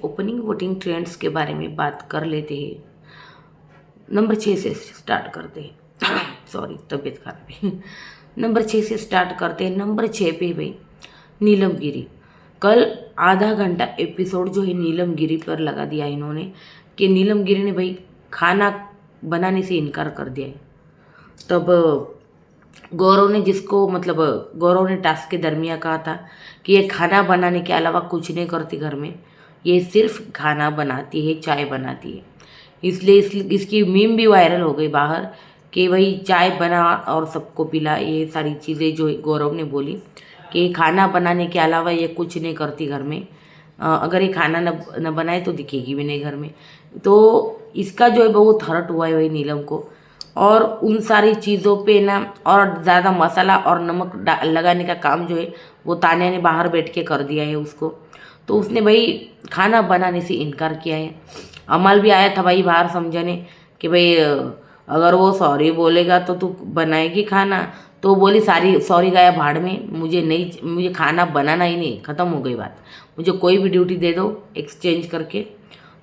Opening voting trends के बारे में बात कर लेते हैं। नंबर 6 से स्टार्ट करते हैं। सॉरी, तबीयत खराब है। नंबर 6 से स्टार्ट करते हैं। नंबर 6 पे भाई नीलम गिरी। कल आधा घंटा एपिसोड जो है नीलम गिरी पर लगा दिया इन्होंने कि नीलम गिरी ने भाई खाना बनाने से इनकार कर दिया है। तब गौरव ने टास्क के दरमियान कहा था कि ये खाना बनाने के अलावा कुछ नहीं करती घर में, ये सिर्फ खाना बनाती है, चाय बनाती है। इसलिए इसकी मीम भी वायरल हो गई बाहर कि भाई चाय बना और सबको पिला। ये सारी चीज़ें जो गौरव ने बोली कि खाना बनाने के अलावा ये कुछ नहीं करती घर में। अगर ये खाना न बनाए तो दिखेगी भी नहीं घर में। तो इसका जो है बहुत हर्ट हुआ है भाई नीलम को। और उन सारी चीज़ों पे ना और ज़्यादा मसाला और नमक लगाने का काम जो है वो तान्या ने बाहर बैठ के कर दिया है उसको। तो उसने भाई खाना बनाने से इनकार किया है। अमल भी आया था भाई बाहर समझाने कि भाई अगर वो सॉरी बोलेगा तो तू बनाएगी खाना। तो बोली सारी सॉरी गया भाड़ में, मुझे खाना बनाना ही नहीं, ख़त्म हो गई बात। मुझे कोई भी ड्यूटी दे दो एक्सचेंज करके।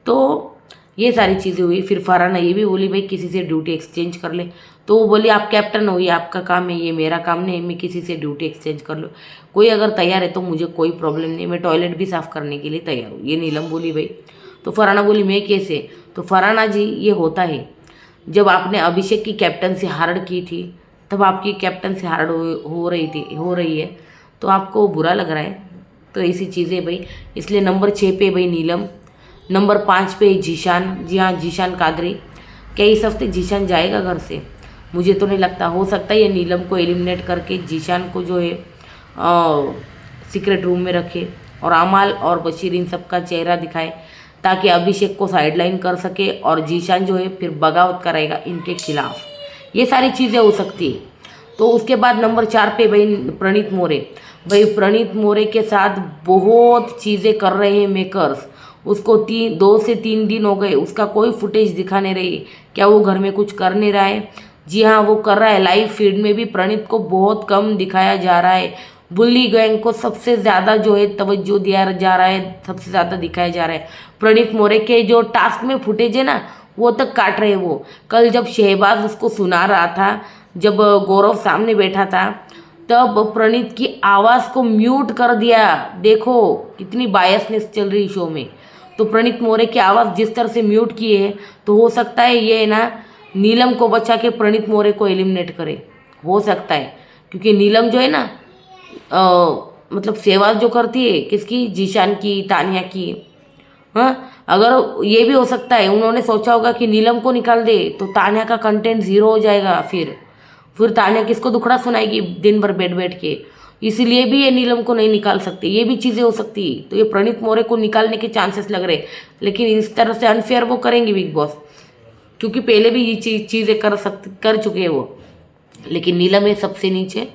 तो ये सारी चीज़ें हुई। फिर फरहाना ये भी बोली भाई किसी से ड्यूटी एक्सचेंज कर ले। तो वो बोली आप कैप्टन हो, ये आपका काम है, ये मेरा काम नहीं, मैं किसी से ड्यूटी एक्सचेंज कर लूँ। कोई अगर तैयार है तो मुझे कोई प्रॉब्लम नहीं, मैं टॉयलेट भी साफ़ करने के लिए तैयार हूँ, ये नीलम बोली भाई। तो फरहाना बोली मैं कैसे? तो फरहाना जी ये होता है, जब आपने अभिषेक की कैप्टन से हार्ड की थी तब आपकी कैप्टन से हार्ड हो रही है तो आपको बुरा लग रहा है। तो ऐसी चीज़ें भाई, इसलिए नंबर 6 पे भाई नीलम। नंबर 5 पे जीशान। जी हाँ, जीशान कादरी। क्या इस हफ्ते जीशान जाएगा घर से? मुझे तो नहीं लगता। हो सकता है ये नीलम को एलिमिनेट करके जीशान को जो है सीक्रेट रूम में रखे और अमाल और बशीर इन सब का चेहरा दिखाए ताकि अभिषेक को साइडलाइन कर सके और जीशान जो है फिर बगावत करेगा इनके खिलाफ। ये सारी चीज़ें हो सकती है। तो उसके बाद नंबर 4 पे भाई प्रणीत मोरे। भाई प्रणीत मोरे के साथ बहुत चीज़ें कर रहे हैं मेकर्स। उसको 2 से 3 दिन हो गए, उसका कोई फुटेज दिखा नहीं रही। क्या वो घर में कुछ कर नहीं रहा है? जी हाँ, वो कर रहा है। लाइव फीड में भी प्रणीत को बहुत कम दिखाया जा रहा है। बुल्ली गैंग को सबसे ज़्यादा जो है तवज्जो दिया जा रहा है, सबसे ज़्यादा दिखाया जा रहा है। प्रणीत मोरे के जो टास्क में फुटेज है ना, वो तक काट रहे हैं वो। कल जब शहबाज उसको सुना रहा था, जब गौरव सामने बैठा था, तब प्रणीत की आवाज़ को म्यूट कर दिया। देखो कितनी बायसनेस चल रही शो में। तो प्रणीत मोरे की आवाज़ जिस तरह से म्यूट किए है, तो हो सकता है ये ना नीलम को बचा के प्रणीत मोरे को एलिमिनेट करे, हो सकता है। क्योंकि नीलम जो है ना मतलब सेवा जो करती है किसकी, जीशान की, तानिया की। हाँ, अगर ये भी हो सकता है उन्होंने सोचा होगा कि नीलम को निकाल दे तो तानिया का कंटेंट ज़ीरो हो जाएगा। फिर तानिया किसको दुखड़ा सुनाएगी दिन भर बैठ बैठ के। इसीलिए भी ये नीलम को नहीं निकाल सकते, ये भी चीज़ें हो सकती है। तो ये प्रणीत मोरे को निकालने के चांसेस लग रहे, लेकिन इस तरह से अनफेयर वो करेंगे बिग बॉस, क्योंकि पहले भी ये चीज़ें कर चुके हैं वो। लेकिन नीलम है सबसे नीचे।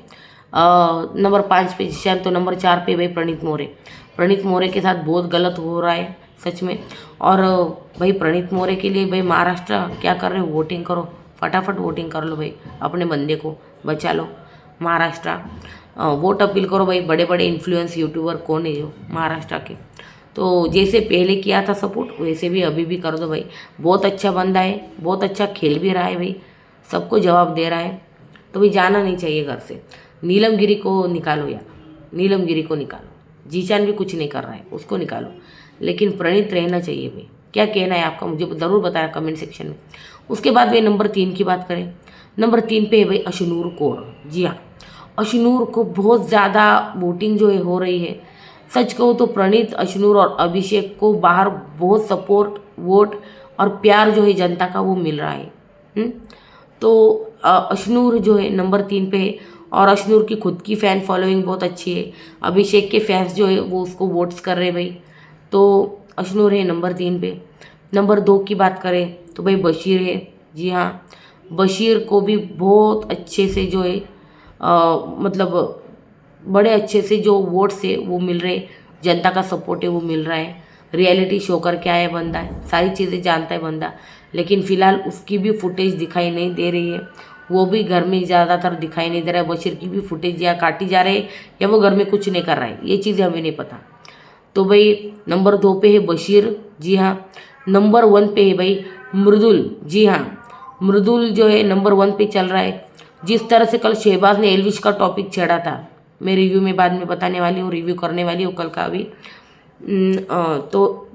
नंबर 5 पे जिशान, तो नंबर 4 पे भाई प्रणीत मोरे। प्रणीत मोरे के साथ बहुत गलत हो रहा है सच में। और भाई प्रणीत मोरे के लिए भाई महाराष्ट्र क्या कर रहे हो, वोटिंग करो, फटाफट वोटिंग कर लो भाई, अपने बंदे को बचा लो। महाराष्ट्र वोट अपील करो भाई। बड़े बड़े इन्फ्लुएंस यूट्यूबर कौन है जो महाराष्ट्र के, तो जैसे पहले किया था सपोर्ट वैसे भी अभी भी कर दो भाई। बहुत अच्छा बंदा है, बहुत अच्छा खेल भी रहा है भाई, सबको जवाब दे रहा है। तो भाई जाना नहीं चाहिए घर से। नीलम गिरी को निकालो यार, नीलम गिरी को निकालो। जीशान भी कुछ नहीं कर रहा है, उसको निकालो, लेकिन प्रणीत रहना चाहिए भाई। क्या कहना है आपका, मुझे ज़रूर बताया कमेंट सेक्शन में। उसके बाद भाई नंबर 3 की बात करें। नंबर 3 पे है भाई अशनूर कौर। जी हाँ, अशनूर को बहुत ज़्यादा वोटिंग जो है हो रही है। सच कहूँ तो प्रणीत, अशनूर और अभिषेक को बाहर बहुत सपोर्ट, वोट और प्यार जो है जनता का वो मिल रहा है। तो अशनूर जो है नंबर 3 पे है और अशनूर की खुद की फ़ैन फॉलोइंग बहुत अच्छी है। अभिषेक के फैंस जो है वो उसको वोट्स कर रहे भाई। तो अशनूर है नंबर 3 पे। नंबर 2 की बात करें तो भाई बशीर है। जी हाँ, बशीर को भी बहुत अच्छे से जो है मतलब बड़े अच्छे से जो वोट्स है वो मिल रहे, जनता का सपोर्ट है वो मिल रहा है। रियलिटी शो करके आया बंदा है, सारी चीज़ें जानता है बंदा, लेकिन फ़िलहाल उसकी भी फुटेज दिखाई नहीं दे रही है। वो भी घर में ज़्यादातर दिखाई नहीं दे रहा है। बशीर की भी फुटेज या काटी जा रही है या वो घर में कुछ नहीं कर रहा है, ये चीज़ें हमें नहीं पता। तो भाई नंबर 2 पे है बशीर, जी हाँ। नंबर 1 पे है भाई मृदुल, जी हाँ। मृदुल जो है नंबर 1 पे चल रहा है। जिस तरह से कल शहबाज ने एल्विश का टॉपिक छेड़ा था, मैं रिव्यू में बाद में बताने वाली हूँ, रिव्यू करने वाली हूँ कल का अभी। तो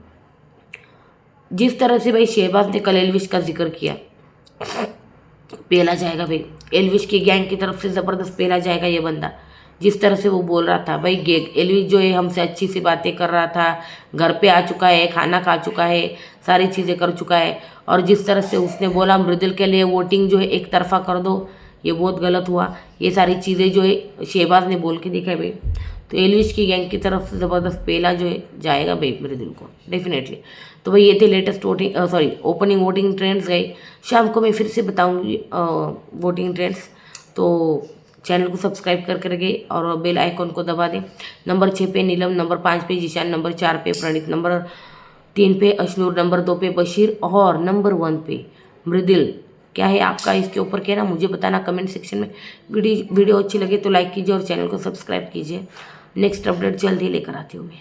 जिस तरह से भाई शहबाज ने कल एल्विश का जिक्र किया, पेला जाएगा भाई, एल्विश की गैंग की तरफ से ज़बरदस्त पेला जाएगा ये बंदा। जिस तरह से वो बोल रहा था भाई, एल्विश जो है हमसे अच्छी सी बातें कर रहा था, घर पे आ चुका है, खाना खा चुका है, सारी चीज़ें कर चुका है। और जिस तरह से उसने बोला मृदुल के लिए वोटिंग जो है एक तरफा कर दो, ये बहुत गलत हुआ। ये सारी चीज़ें जो है शहबाज ने बोल के दिखाई भाई। तो एल्विश की गैंग की तरफ से ज़बरदस्त पेला जो है जाएगा भाई मृदुल को, डेफिनेटली। तो भाई ये थे लेटेस्ट ओपनिंग वोटिंग ट्रेंड्स गए। शाम को मैं फिर से बताऊंगी वोटिंग ट्रेंड्स। तो चैनल को सब्सक्राइब करके रखिए और बेल आइकॉन को दबा दें। नंबर 6 पे नीलम, नंबर 5 पे जीशान, नंबर 4 पे प्रणीत, नंबर 3 पे अशनूर, नंबर 2 पे बशीर और नंबर 1 पे मृदुल। क्या है आपका इसके ऊपर कहना, मुझे बताना कमेंट सेक्शन में। वीडियो अच्छी लगे तो लाइक कीजिए और चैनल को सब्सक्राइब कीजिए। नेक्स्ट अपडेट जल्द ही लेकर आती हूँ मैं।